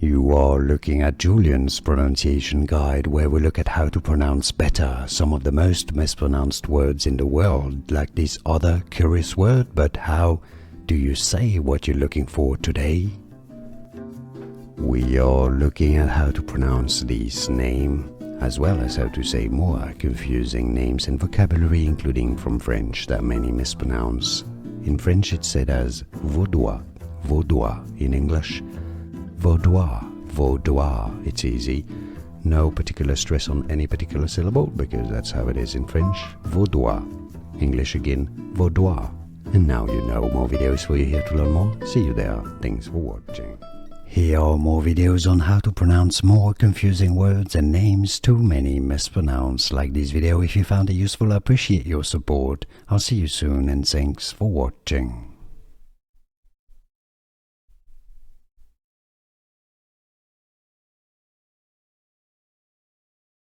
You are looking at Julian's pronunciation guide, where we look at how to pronounce better some of the most mispronounced words in the world, like this other curious word. But how do you say what you're looking for today? We are looking at how to pronounce this name, as well as how to say more confusing names and vocabulary, including from French that many mispronounce. In French it's said as Vaudois, Vaudois. In English, Vaudois, Vaudois. It's easy. No particular stress on any particular syllable, because that's how it is in French. Vaudois. English again, Vaudois. And now you know. More videos for you here to learn more. See you there. Thanks for watching. Here are more videos on how to pronounce more confusing words and names too many mispronounced. Like this video if you found it useful. I appreciate your support. I'll see you soon and thanks for watching.